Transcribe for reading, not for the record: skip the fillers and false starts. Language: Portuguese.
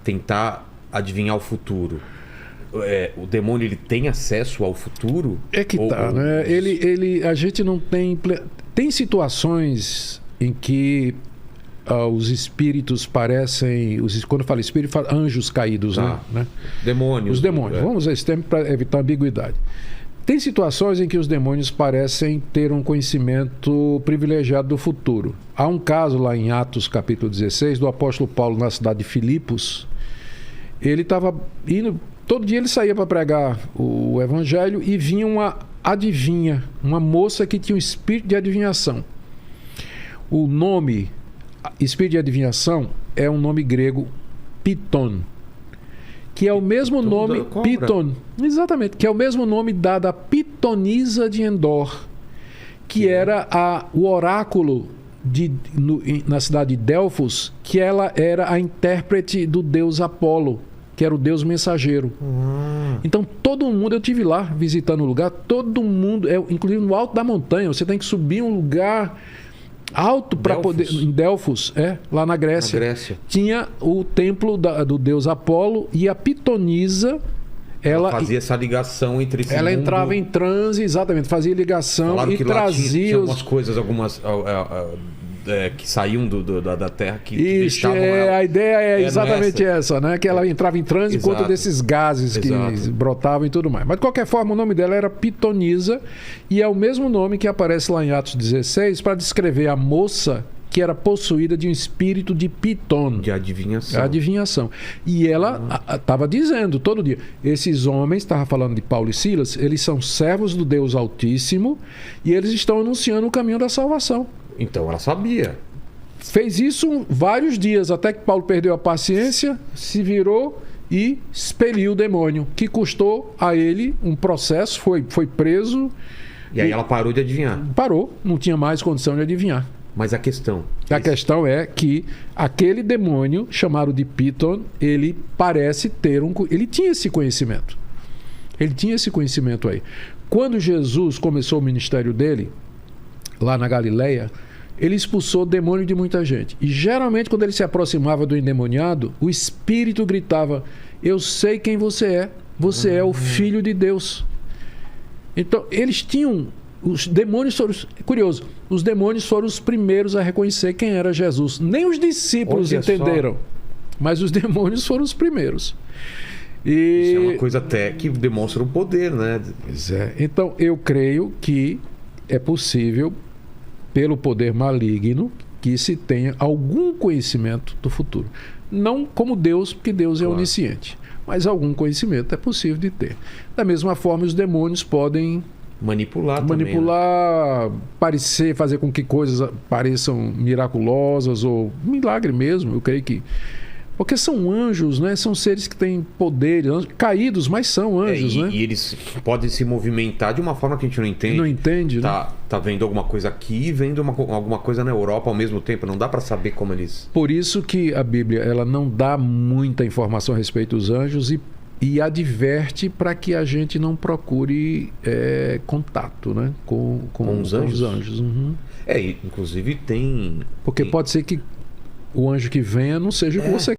tentar adivinhar o futuro. O demônio, ele tem acesso ao futuro? É que né? A gente não tem... Tem situações em que os espíritos parecem... Quando eu falo espírito, eu falo anjos caídos, né? Demônios. Os demônios. Vamos usar esse termo para evitar ambiguidade. Tem situações em que os demônios parecem ter um conhecimento privilegiado do futuro. Há um caso lá em Atos capítulo 16, do apóstolo Paulo na cidade de Filipos. Ele estava indo... Todo dia ele saía para pregar o evangelho e vinha uma adivinha, uma moça que tinha um espírito de adivinhação. O nome, espírito de adivinhação, é um nome grego, Piton, que é o mesmo nome... Piton, exatamente, que é o mesmo nome dado a Pitonisa de Endor, que era o oráculo na cidade de Delfos, que ela era a intérprete do deus Apolo, que era o deus mensageiro. Então todo mundo, eu tive lá visitando o lugar, todo mundo, inclusive no alto da montanha, você tem que subir um lugar alto para poder... Em Delfos, lá na Grécia. Tinha o templo do deus Apolo, e a Pitonisa, ela fazia essa ligação entre esse Ela mundo... entrava em transe, exatamente, fazia ligação. Falaram e que trazia... Tinha algumas coisas, que saíam da Terra, que deixavam ela... A ideia é exatamente essa, né? Que ela entrava em transe por conta desses gases que brotavam e tudo mais. Mas de qualquer forma, o nome dela era Pitonisa, e é o mesmo nome que aparece lá em Atos 16 para descrever a moça que era possuída de um espírito de Piton. De adivinhação. E ela estava dizendo todo dia, esses homens, estava falando de Paulo e Silas, eles são servos do Deus Altíssimo e eles estão anunciando o caminho da salvação. Então ela sabia. Fez isso vários dias, até que Paulo perdeu a paciência, se virou e expeliu o demônio, que custou a ele um processo, foi preso. E aí ela parou de adivinhar. Parou, não tinha mais condição de adivinhar. Mas a questão é que aquele demônio, chamado de Piton, ele parece ter ele tinha esse conhecimento. Ele tinha esse conhecimento aí. Quando Jesus começou o ministério dele, lá na Galileia, ele expulsou o demônio de muita gente. E geralmente, quando ele se aproximava do endemoniado, o espírito gritava: eu sei quem você é. Você é o Filho de Deus. Então, eles tinham... Os demônios foram... Curioso, os demônios foram os primeiros a reconhecer quem era Jesus. Nem os discípulos entenderam, mas os demônios foram os primeiros. Isso é uma coisa até que demonstra o poder, né? Pois é. Então, eu creio que é possível, pelo poder maligno, que se tenha algum conhecimento do futuro. Não como Deus, porque Deus é onisciente, mas algum conhecimento é possível de ter. Da mesma forma, os demônios podem manipular, fazer com que coisas pareçam miraculosas ou milagre mesmo, eu creio que... Porque são anjos, né? São seres que têm poderes, caídos, mas são anjos, né? E eles podem se movimentar de uma forma que a gente não entende. Não entende, né? Tá vendo alguma coisa aqui e vendo alguma coisa na Europa ao mesmo tempo. Não dá para saber como eles... Por isso que a Bíblia, ela não dá muita informação a respeito dos anjos e adverte para que a gente não procure contato, né? com os anjos. Uhum. Inclusive tem... Porque pode ser que o anjo que venha não seja o que você